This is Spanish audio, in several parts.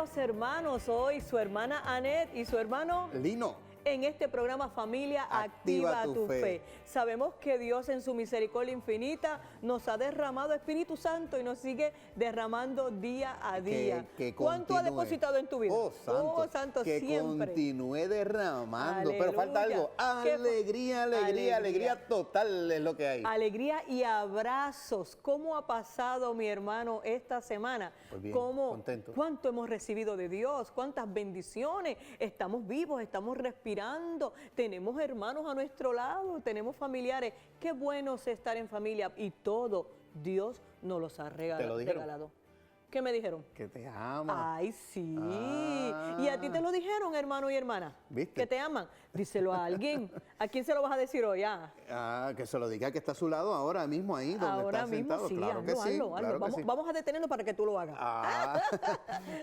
queridos hermanos, hoy su hermana Anet y su hermano Lino. En este programa Familia Activa tu Fe. Sabemos que Dios en su misericordia infinita nos ha derramado Espíritu Santo y nos sigue derramando día a día. Que ¿Cuánto ha depositado en tu vida? Santo, que siempre continúe derramando. Aleluya. Pero falta algo. Alegría total es lo que hay. Alegría y abrazos. ¿Cómo ha pasado mi hermano esta semana? Pues bien, contento. ¿Cuánto hemos recibido de Dios? ¿Cuántas bendiciones? Estamos vivos, estamos respirando. Tenemos hermanos a nuestro lado, tenemos familiares. Qué bueno es estar en familia y todo Dios nos los ha regalado. ¿Qué me dijeron? Que te ama. Ay, sí. ¿Y a ti te lo dijeron, hermano y hermana? ¿Viste? Que te aman. Díselo a alguien. ¿A quién se lo vas a decir hoy? Que se lo diga que está a su lado ahora mismo ahí donde ahora está mismo, sentado. sí, Claro que sí. Hazlo. Vamos a detenerlo para que tú lo hagas.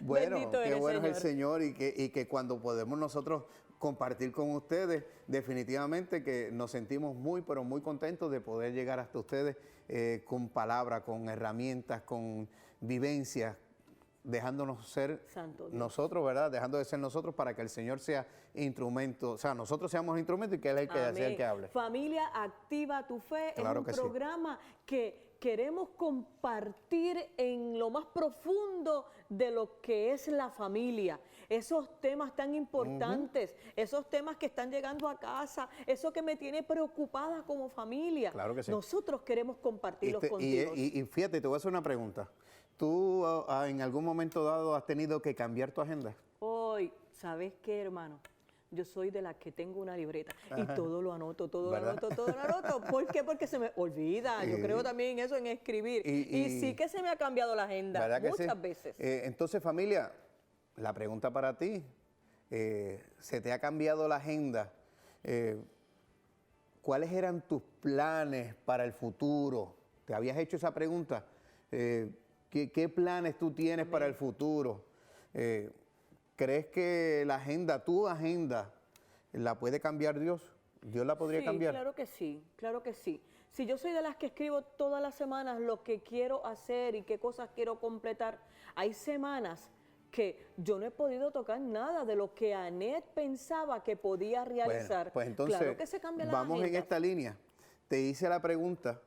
Bueno, Bendito qué bueno Señor. es el Señor y que cuando podemos nosotros compartir con ustedes, definitivamente que nos sentimos muy, pero muy contentos de poder llegar hasta ustedes con palabras, con herramientas, con vivencias, dejándonos ser nosotros, ¿verdad? Dejando de ser nosotros para que el Señor sea instrumento, o sea, nosotros seamos instrumentos y que Él es el que sea el que hable. Familia Activa tu Fe Claro es un programa que queremos compartir en lo más profundo de lo que es la familia. Esos temas tan importantes, esos temas que están llegando a casa, eso que me tiene preocupada como familia. Claro que sí. Nosotros queremos compartirlos contigo. Y fíjate, te voy a hacer una pregunta. ¿Tú en algún momento dado has tenido que cambiar tu agenda? Hoy, ¿sabes qué, hermano? Yo soy de las que tengo una libreta y todo lo anoto, todo lo anoto. ¿Por qué? Porque se me olvida. Yo creo también en eso, en escribir. Y sí que se me ha cambiado la agenda muchas veces. Entonces, familia, la pregunta para ti, ¿se te ha cambiado la agenda? ¿Cuáles eran tus planes para el futuro? ¿Te habías hecho esa pregunta? ¿Qué planes tú tienes para el futuro? ¿Crees que la agenda, tu agenda, la puede cambiar Dios? ¿Dios la podría cambiar? Claro que sí, claro que sí. Si yo soy de las que escribo todas las semanas lo que quiero hacer y qué cosas quiero completar, hay semanas que yo no he podido tocar nada de lo que Anet pensaba que podía realizar. Bueno, pues entonces, claro que se cambia la vamos agenda. en esta línea. Te hice la pregunta,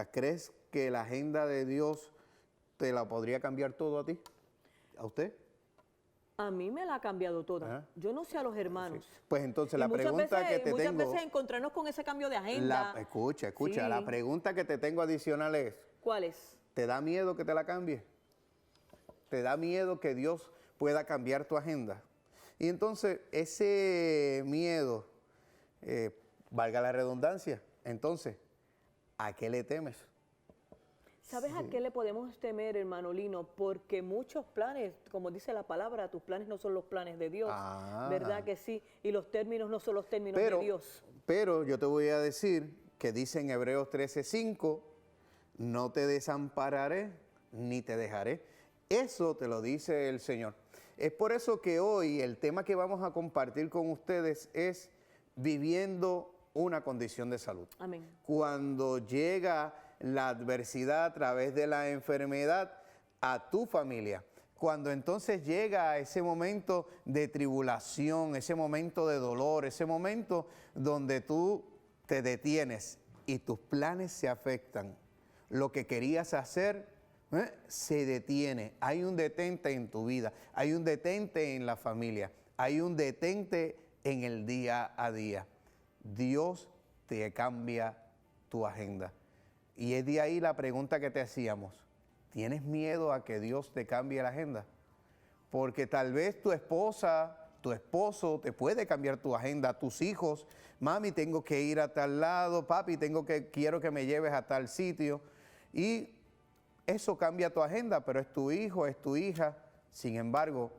¿crees que la agenda de Dios te la podría cambiar todo a ti? ¿A usted? A mí me la ha cambiado toda. Yo no sé a los hermanos. Sí. Pues entonces la pregunta que te tengo... Muchas veces encontrarnos con ese cambio de agenda. Escucha, Sí. la pregunta que te tengo adicional es... ¿Cuál es? ¿Te da miedo que te la cambie? ¿Te da miedo que Dios pueda cambiar tu agenda? Y entonces ese miedo, valga la redundancia, entonces, ¿a qué le temes? ¿Sabes a qué le podemos temer, hermano Lino? Porque muchos planes, como dice la palabra, tus planes no son los planes de Dios, ¿verdad que sí? Y los términos no son los términos de Dios. Pero yo te voy a decir que dice en Hebreos 13:5, no te desampararé ni te dejaré. Eso te lo dice el Señor. Es por eso que hoy el tema que vamos a compartir con ustedes es viviendo una condición de salud. Amén. Cuando llega la adversidad a través de la enfermedad a tu familia, cuando entonces llega ese momento de tribulación, ese momento de dolor, ese momento donde tú te detienes y tus planes se afectan, lo que querías hacer se detiene, hay un detente en tu vida, hay un detente en la familia, hay un detente en el día a día. Dios te cambia tu agenda. Y es de ahí la pregunta que te hacíamos. ¿Tienes miedo a que Dios te cambie la agenda? Porque tal vez tu esposa, tu esposo te puede cambiar tu agenda, tus hijos. Mami, tengo que ir a tal lado, papi, quiero que me lleves a tal sitio. Y eso cambia tu agenda, pero es tu hijo, es tu hija. Sin embargo,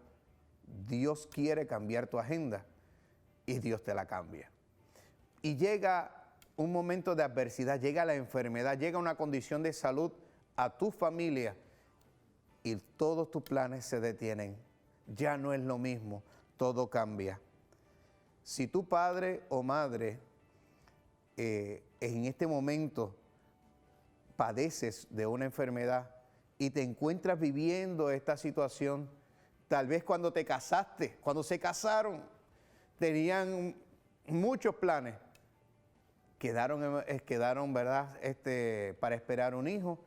Dios quiere cambiar tu agenda y Dios te la cambia. Y llega un momento de adversidad, llega la enfermedad, llega una condición de salud a tu familia y todos tus planes se detienen. Ya no es lo mismo, todo cambia. Si tu padre o madre en este momento padeces de una enfermedad y te encuentras viviendo esta situación, Tal vez cuando te casaste, cuando se casaron, tenían muchos planes. Quedaron, ¿verdad? Para esperar un hijo,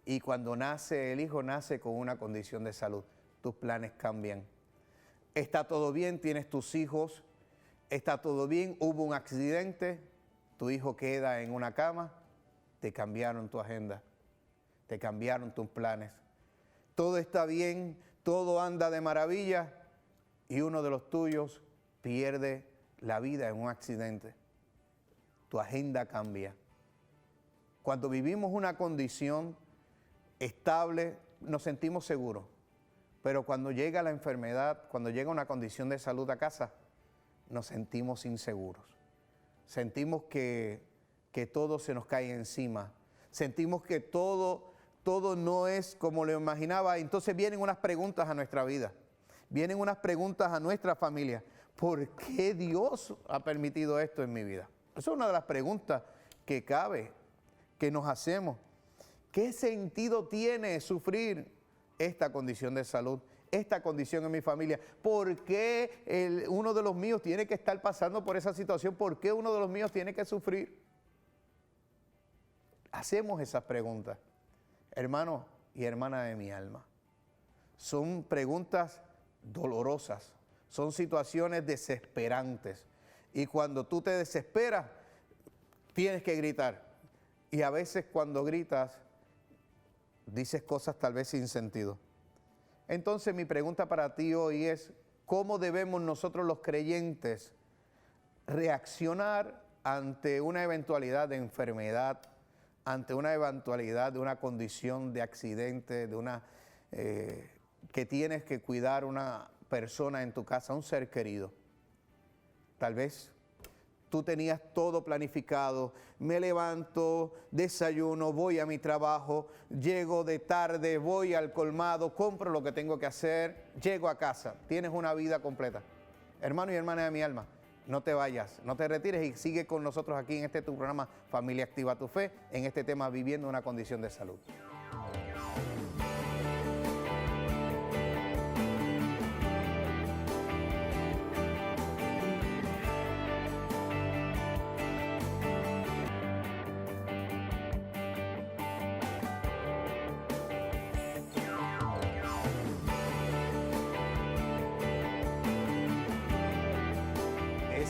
y cuando nace el hijo, nace con una condición de salud. Tus planes cambian. Está todo bien, tienes tus hijos, está todo bien, hubo un accidente, tu hijo queda en una cama, te cambiaron tu agenda, te cambiaron tus planes. Todo está bien, todo anda de maravilla, y uno de los tuyos pierde la vida en un accidente. Tu agenda cambia. Cuando vivimos una condición estable, nos sentimos seguros. Pero cuando llega la enfermedad, cuando llega una condición de salud a casa, nos sentimos inseguros. Sentimos que todo se nos cae encima. Sentimos que todo no es como lo imaginaba. Entonces vienen unas preguntas a nuestra vida. Vienen unas preguntas a nuestra familia. ¿Por qué Dios ha permitido esto en mi vida? Esa es una de las preguntas que cabe, que nos hacemos. ¿Qué sentido tiene sufrir esta condición de salud, esta condición en mi familia? ¿Por qué uno de los míos tiene que estar pasando por esa situación? ¿Por qué uno de los míos tiene que sufrir? Hacemos esas preguntas, hermanos y hermanas de mi alma. Son preguntas dolorosas, son situaciones desesperantes. Y cuando tú te desesperas, tienes que gritar. Y a veces cuando gritas, dices cosas tal vez sin sentido. Entonces mi pregunta para ti hoy es, ¿cómo debemos nosotros los creyentes reaccionar ante una eventualidad de enfermedad, ante una eventualidad de una condición de accidente, que tienes que cuidar una persona en tu casa, un ser querido? Tal vez tú tenías todo planificado, me levanto, desayuno, voy a mi trabajo, llego de tarde, voy al colmado, compro lo que tengo que hacer, llego a casa, tienes una vida completa. Hermano y hermana de mi alma, no te vayas, no te retires y sigue con nosotros aquí en tu programa Familia Activa tu Fe, en este tema Viviendo una Condición de Salud.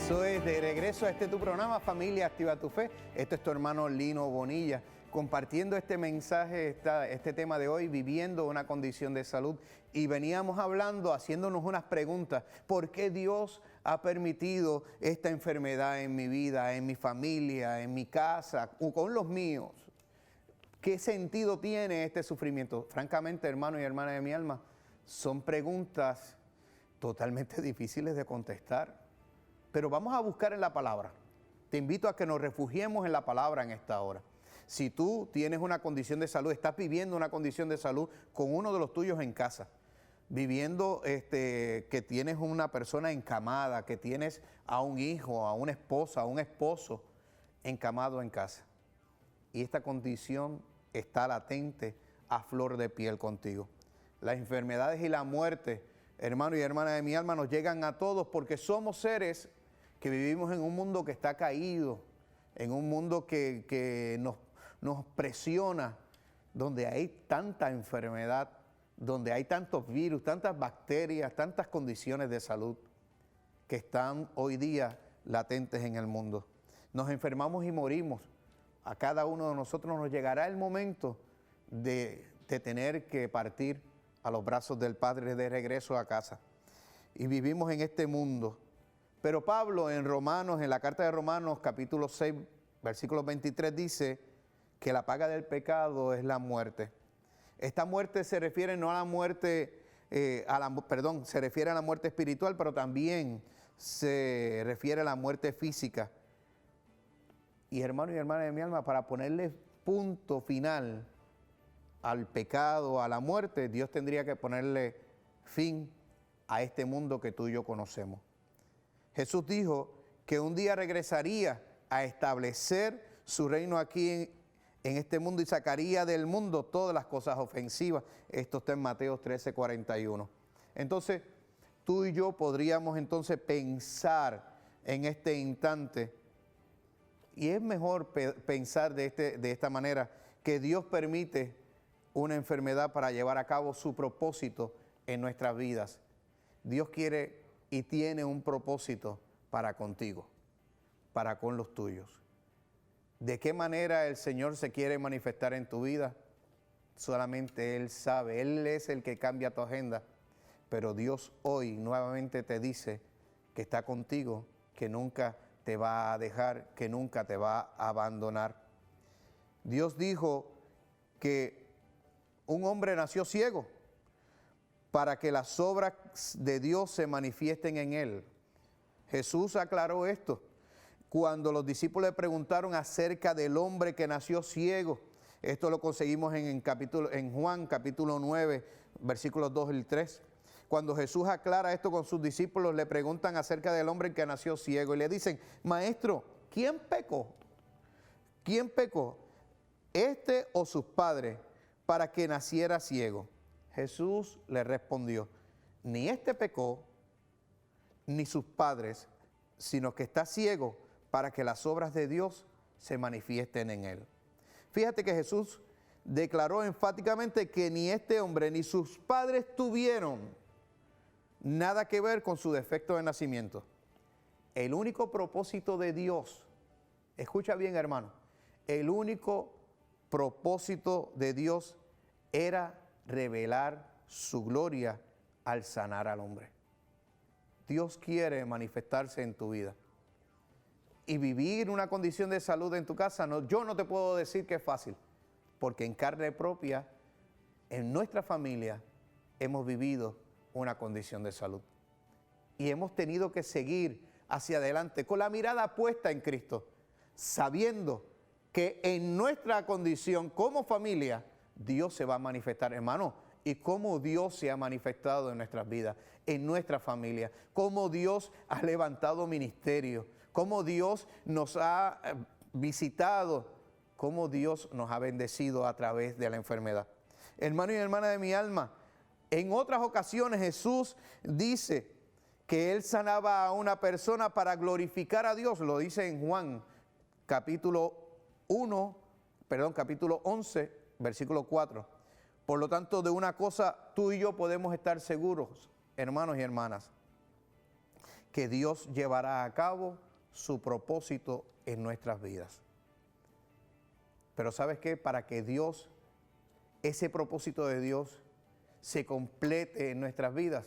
Eso es, de regreso a tu programa Familia Activa tu Fe. Esto es tu hermano Lino Bonilla, compartiendo este mensaje, este tema de hoy, viviendo una condición de salud. Y veníamos hablando, haciéndonos unas preguntas. ¿Por qué Dios ha permitido esta enfermedad en mi vida, en mi familia, en mi casa, con los míos? ¿Qué sentido tiene este sufrimiento? Francamente, hermano y hermana de mi alma, son preguntas totalmente difíciles de contestar. Pero vamos a buscar en la palabra. Te invito a que nos refugiemos en la palabra en esta hora. Si tú tienes una condición de salud, estás viviendo una condición de salud con uno de los tuyos en casa, viviendo que tienes una persona encamada, que tienes a un hijo, a una esposa, a un esposo encamado en casa, y esta condición está latente, a flor de piel contigo. Las enfermedades y la muerte, hermano y hermana de mi alma, nos llegan a todos porque somos seres que vivimos en un mundo que está caído, en un mundo que nos presiona, donde hay tanta enfermedad, donde hay tantos virus, tantas bacterias, tantas condiciones de salud que están hoy día latentes en el mundo. Nos enfermamos y morimos. A cada uno de nosotros nos llegará el momento de tener que partir a los brazos del Padre de regreso a casa. Y vivimos en este mundo. Pero Pablo en Romanos, en la carta de Romanos, capítulo 6, versículo 23, dice que la paga del pecado es la muerte. Esta muerte se refiere no a la muerte, se refiere a la muerte espiritual, pero también se refiere a la muerte física. Y hermano y hermana de mi alma, para ponerle punto final al pecado, a la muerte, Dios tendría que ponerle fin a este mundo que tú y yo conocemos. Jesús dijo que un día regresaría a establecer su reino aquí en este mundo y sacaría del mundo todas las cosas ofensivas. Esto está en Mateo 13:41. Entonces, tú y yo podríamos entonces pensar en este instante, y es mejor pensar de esta manera, que Dios permite una enfermedad para llevar a cabo su propósito en nuestras vidas. Dios quiere y tiene un propósito para contigo, para con los tuyos. ¿De qué manera el Señor se quiere manifestar en tu vida? Solamente Él sabe, Él es el que cambia tu agenda, pero Dios hoy nuevamente te dice que está contigo, que nunca te va a dejar, que nunca te va a abandonar. Dios dijo que un hombre nació ciego para que las obras de Dios se manifiesten en él. Jesús aclaró esto cuando los discípulos le preguntaron acerca del hombre que nació ciego. Esto lo conseguimos en Juan capítulo 9, versículos 2 y 3. Cuando Jesús aclara esto con sus discípulos, le preguntan acerca del hombre que nació ciego y le dicen, Maestro, ¿quién pecó? ¿Quién pecó? ¿Este o sus padres para que naciera ciego? Jesús le respondió, ni este pecó, ni sus padres, sino que está ciego para que las obras de Dios se manifiesten en él. Fíjate que Jesús declaró enfáticamente que ni este hombre ni sus padres tuvieron nada que ver con su defecto de nacimiento. El único propósito de Dios, escucha bien hermano, el único propósito de Dios era revelar su gloria al sanar al hombre. Dios quiere manifestarse en tu vida. Y vivir una condición de salud en tu casa, yo no te puedo decir que es fácil, porque en carne propia, en nuestra familia, hemos vivido una condición de salud. Y hemos tenido que seguir hacia adelante con la mirada puesta en Cristo, sabiendo que en nuestra condición como familia, Dios se va a manifestar, hermano, y cómo Dios se ha manifestado en nuestras vidas, en nuestra familia, cómo Dios ha levantado ministerio, cómo Dios nos ha visitado, cómo Dios nos ha bendecido a través de la enfermedad. Hermano y hermana de mi alma, en otras ocasiones Jesús dice que Él sanaba a una persona para glorificar a Dios, lo dice en Juan capítulo 11, versículo 4. Por lo tanto, de una cosa tú y yo podemos estar seguros, hermanos y hermanas, que Dios llevará a cabo su propósito en nuestras vidas. Pero ¿sabes qué? Para que Dios, ese propósito de Dios, se complete en nuestras vidas,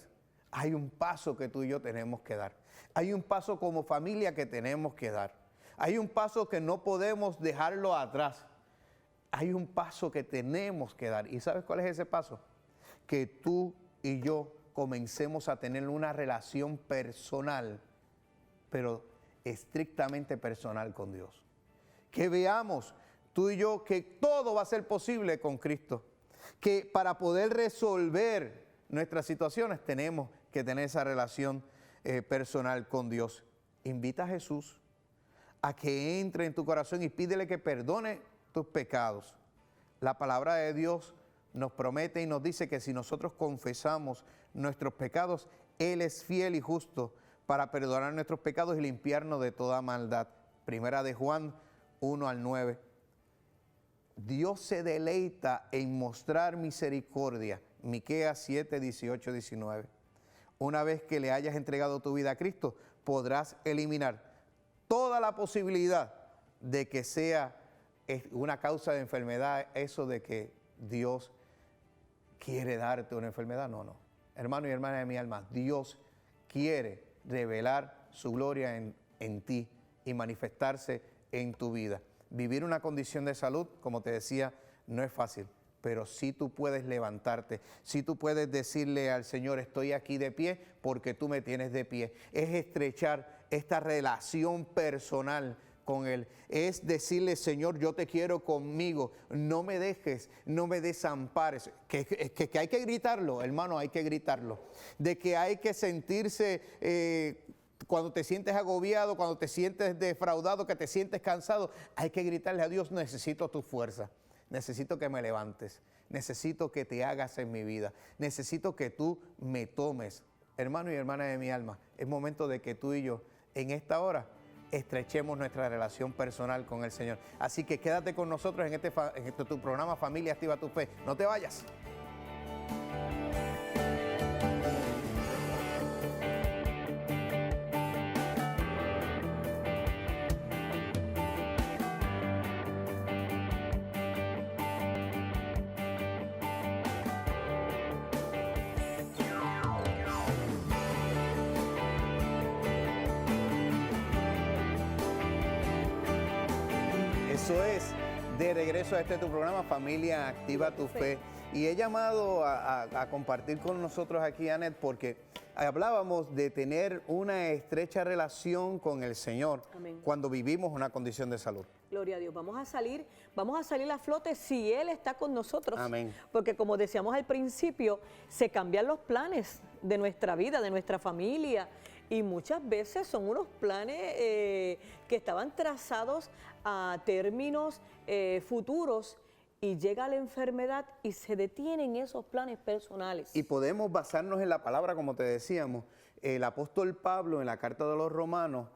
hay un paso que tú y yo tenemos que dar. Hay un paso como familia que tenemos que dar. Hay un paso que no podemos dejarlo atrás. Hay un paso que tenemos que dar. ¿Y sabes cuál es ese paso? Que tú y yo comencemos a tener una relación personal, pero estrictamente personal con Dios. Que veamos tú y yo que todo va a ser posible con Cristo. Que para poder resolver nuestras situaciones tenemos que tener esa relación personal con Dios. Invita a Jesús a que entre en tu corazón y pídele que perdone tus pecados. La palabra de Dios nos promete y nos dice que si nosotros confesamos nuestros pecados, Él es fiel y justo para perdonar nuestros pecados y limpiarnos de toda maldad. Primera de Juan 1 al 9. Dios se deleita en mostrar misericordia. Miqueas 7, 18, 19. Una vez que le hayas entregado tu vida a Cristo, podrás eliminar toda la posibilidad de que sea una causa de enfermedad, eso de que Dios quiere darte una enfermedad. No, no. Hermano y hermana de mi alma, Dios quiere revelar su gloria en ti y manifestarse en tu vida. Vivir una condición de salud, como te decía, no es fácil, pero sí tú puedes levantarte, sí tú puedes decirle al Señor, estoy aquí de pie porque tú me tienes de pie. Es estrechar esta relación personal con Él. Es decirle, Señor, yo te quiero conmigo, no me dejes, no me desampares. Que hay que gritarlo, hermano, hay que gritarlo. De que hay que sentirse... cuando te sientes agobiado, cuando te sientes defraudado, que te sientes cansado, hay que gritarle a Dios, necesito tu fuerza, necesito que me levantes, necesito que te hagas en mi vida, necesito que tú me tomes. Hermano y hermana de mi alma, es momento de que tú y yo en esta hora estrechemos nuestra relación personal con el Señor. Así que quédate con nosotros en este tu programa Familia Activa tu Fe. No te vayas. Eso es, de regreso a tu programa, Familia Activa tu Fe. Y he llamado a compartir con nosotros aquí, Anet, porque hablábamos de tener una estrecha relación con el Señor. Amén. Cuando vivimos una condición de salud. Gloria a Dios, vamos a salir a flote si Él está con nosotros. Amén. Porque como decíamos al principio, se cambian los planes de nuestra vida, de nuestra familia. Y muchas veces son unos planes que estaban trazados a términos futuros y llega la enfermedad y se detienen esos planes personales. Y podemos basarnos en la palabra, como te decíamos. El apóstol Pablo en la carta de los Romanos,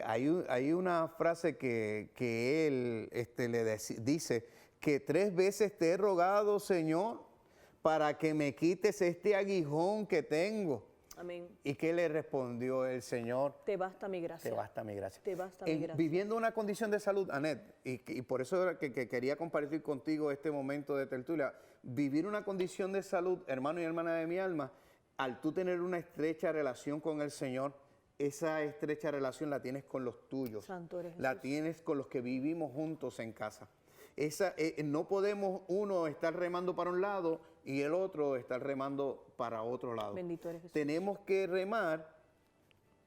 hay una frase que él dice que 3 veces te he rogado, Señor, para que me quites este aguijón que tengo. Amén. ¿Y qué le respondió el Señor? Te basta mi gracia. Te basta mi gracia. Te basta mi gracia. Viviendo una condición de salud, Anet, y por eso era que quería compartir contigo este momento de tertulia, vivir una condición de salud, hermano y hermana de mi alma, al tú tener una estrecha relación con el Señor, esa estrecha relación la tienes con los tuyos. Santo eres la Jesús. tienes con los que vivimos juntos en casa. No podemos uno estar remando para un lado y el otro estar remando para otro lado. Bendito eres Jesús. Tenemos que remar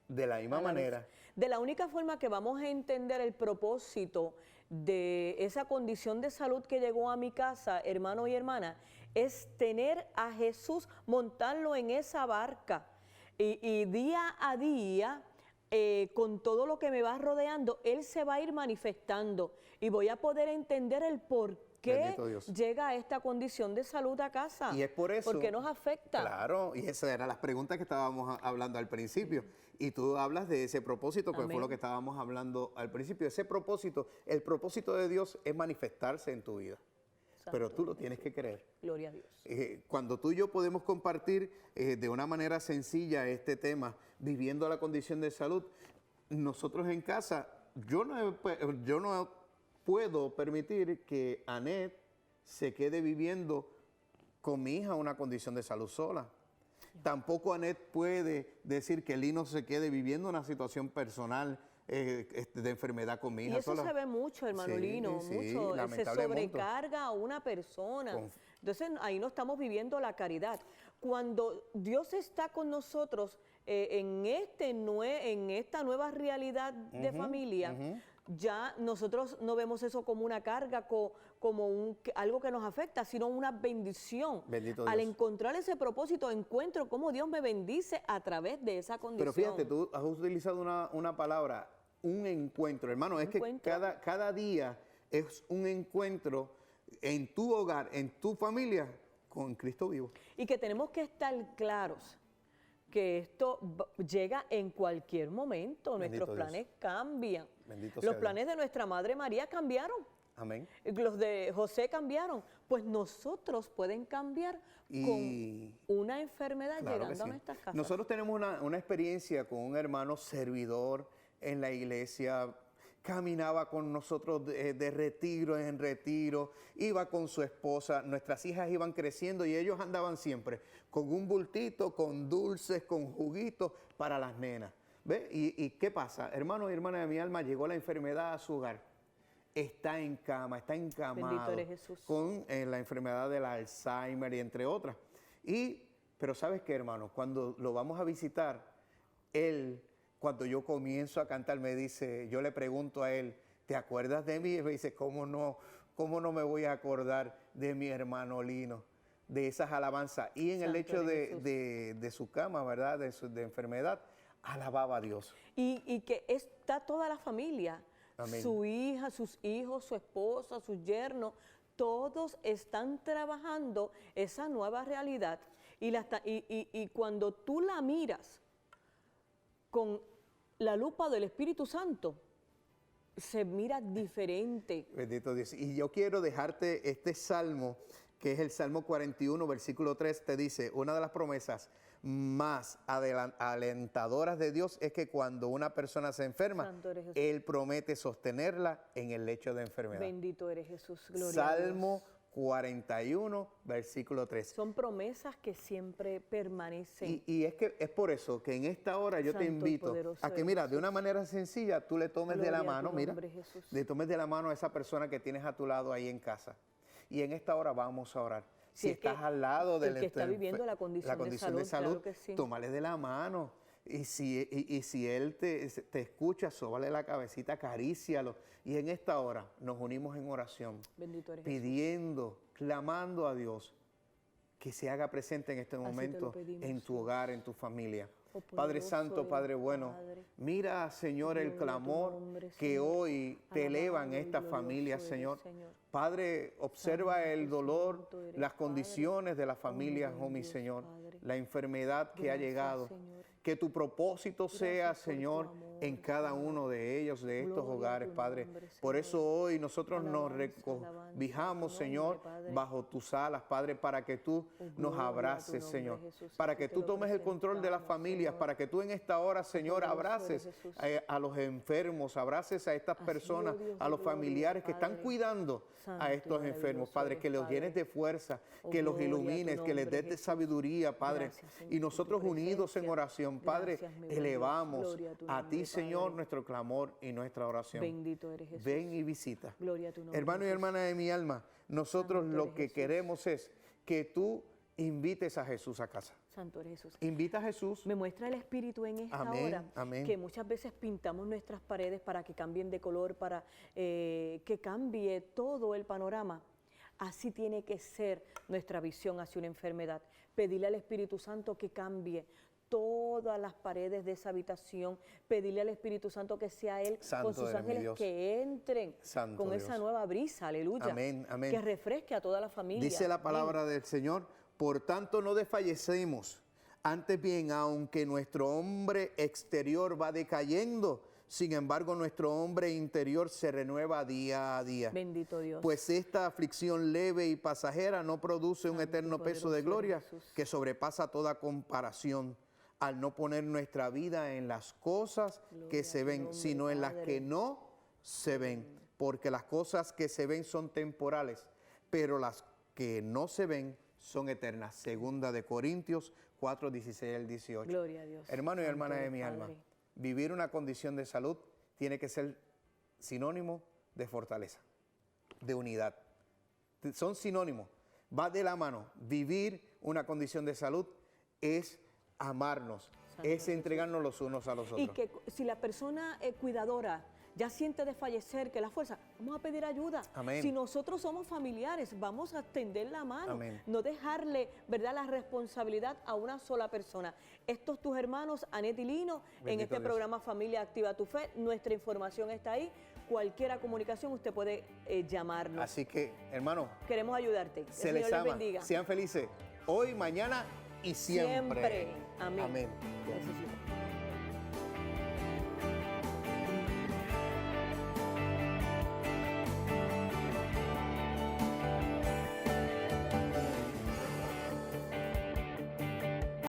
de la misma manera. De la única forma que vamos a entender el propósito de esa condición de salud que llegó a mi casa, hermano y hermana, es tener a Jesús, montarlo en esa barca y día a día, con todo lo que me va rodeando, Él se va a ir manifestando y voy a poder entender el por qué llega a esta condición de salud a casa. Y es por eso. ¿Por qué nos afecta? Claro, y esas eran las preguntas que estábamos hablando al principio. Y tú hablas de ese propósito, que fue lo que estábamos hablando al principio. Ese propósito, el propósito de Dios es manifestarse en tu vida. Pero tú lo tienes que creer. Gloria a Dios. Cuando tú y yo podemos compartir de una manera sencilla este tema, viviendo la condición de salud, nosotros en casa, yo no puedo permitir que Anet se quede viviendo con mi hija una condición de salud sola. Tampoco Anet puede decir que Lino se quede viviendo una situación personal de enfermedad con mi hija y eso sola. se ve mucho, hermano Lino, mucho. Se sobrecarga a una persona. Entonces ahí no estamos viviendo la caridad. Cuando Dios está con nosotros en esta nueva realidad de familia, ya nosotros no vemos eso como una carga, como algo que nos afecta, sino una bendición. Bendito Al Dios. encontrar ese propósito, encuentro cómo Dios me bendice a través de esa condición. Pero fíjate, tú has utilizado una palabra, un encuentro. Hermano, es que cada día es un encuentro en tu hogar, en tu familia, con Cristo vivo. Y que tenemos que estar claros que esto llega en cualquier momento. Nuestros planes cambian. Los planes de nuestra Madre María cambiaron. Amén. Los de José cambiaron. Pues nosotros pueden cambiar con una enfermedad llegando a nuestras casas. Nosotros tenemos una experiencia con un hermano servidor en la iglesia. Caminaba con nosotros de retiro en retiro, iba con su esposa, nuestras hijas iban creciendo y ellos andaban siempre con un bultito, con dulces, con juguitos para las nenas. ¿Ve? ¿Y qué pasa? Hermanos y hermanas de mi alma, llegó la enfermedad a su hogar. Está en cama, está encamado. Bendito eres Jesús. Con la enfermedad del Alzheimer y entre otras. Pero ¿sabes qué, hermano? Cuando lo vamos a visitar, él... Cuando yo comienzo a cantar, yo le pregunto a él, ¿te acuerdas de mí? Y me dice, ¿cómo no me voy a acordar de mi hermano Lino? De esas alabanzas. Y en el hecho de su cama, ¿verdad? De enfermedad, alababa a Dios. Y que está toda la familia, Amén. su hija, sus hijos, su esposa, sus yernos, todos están trabajando esa nueva realidad y cuando tú la miras con la lupa del Espíritu Santo, se mira diferente. Bendito Dios. Y yo quiero dejarte este salmo, que es el Salmo 41, versículo 3, te dice, una de las promesas más alentadoras de Dios es que cuando una persona se enferma, Él promete sostenerla en el lecho de enfermedad. Bendito eres Jesús, gloria Salmo a Dios. 41, versículo 3. Son promesas que siempre permanecen. Y es por eso que en esta hora yo te invito a que, mira, de una manera sencilla, tú le tomes de la mano, mira, le tomes de la mano a esa persona que tienes a tu lado ahí en casa. Y en esta hora vamos a orar. Si estás al lado del que está viviendo la condición de salud, claro que sí. Tómale de la mano. Y si él te escucha, sóbale la cabecita, acarícialo. Y en esta hora nos unimos en oración, pidiendo, clamando a Dios que se haga presente en este momento en tu hogar, en tu familia. Padre Santo, Padre bueno, mira, Señor, el clamor que hoy te elevan estas familias, Señor. Padre, observa el dolor, las condiciones de las familias, oh mi Señor, la enfermedad que ha llegado. Que tu propósito sea, Señor, en cada uno de ellos, de estos hogares, Padre. Por eso hoy nosotros nos recobijamos, Señor, bajo tus alas, Padre, para que tú nos abraces, Señor. Para que tú tomes el control de las familias, para que tú en esta hora, Señor, abraces a los enfermos, abraces a estas personas, a los familiares que están cuidando a estos enfermos, Padre, que los llenes de fuerza, que los ilumines, que les des de sabiduría, Padre. Y nosotros unidos en oración, Padre, elevamos a ti, Señor, nuestro clamor y nuestra oración. Bendito eres Jesús. Ven y visita. Gloria a tu nombre, hermano y hermana de mi alma, nosotros lo que queremos es que tú invites a Jesús a casa. Santo eres Jesús. Invita a Jesús. Me muestra el Espíritu en esta hora, que muchas veces pintamos nuestras paredes para que cambien de color, para que cambie todo el panorama. Así tiene que ser nuestra visión hacia una enfermedad. Pedirle al Espíritu Santo que cambie todas las paredes de esa habitación, pedirle al Espíritu Santo que sea Él con sus ángeles que entren con esa nueva brisa, aleluya, que refresque a toda la familia. Dice la palabra del Señor, por tanto no desfallecemos, antes bien, aunque nuestro hombre exterior va decayendo, sin embargo nuestro hombre interior se renueva día a día. Bendito Dios. Pues esta aflicción leve y pasajera no produce un eterno peso de gloria que sobrepasa toda comparación, al no poner nuestra vida en las cosas que se ven, sino en las que no se ven. Porque las cosas que se ven son temporales, pero las que no se ven son eternas. Segunda de Corintios 4, 16 al 18. Gloria a Dios. Hermano y hermana de mi alma, vivir una condición de salud tiene que ser sinónimo de fortaleza, de unidad. Son sinónimos, va de la mano. Vivir una condición de salud es amarnos, es entregarnos los unos a los otros. Y que si la persona cuidadora ya siente desfallecer, que la fuerza, vamos a pedir ayuda. Amén. Si nosotros somos familiares, vamos a tender la mano. Amén. No dejarle, ¿verdad?, la responsabilidad a una sola persona. Estos tus hermanos, Anet y Lino, Bendito en este Dios. programa Familia Activa tu Fe, nuestra información está ahí. Cualquier comunicación usted puede llamarnos. Así que, hermano, queremos ayudarte. El se les Señor les ama. bendiga. Sean felices hoy, mañana y siempre. Amén. Amén. Gracias, Señor.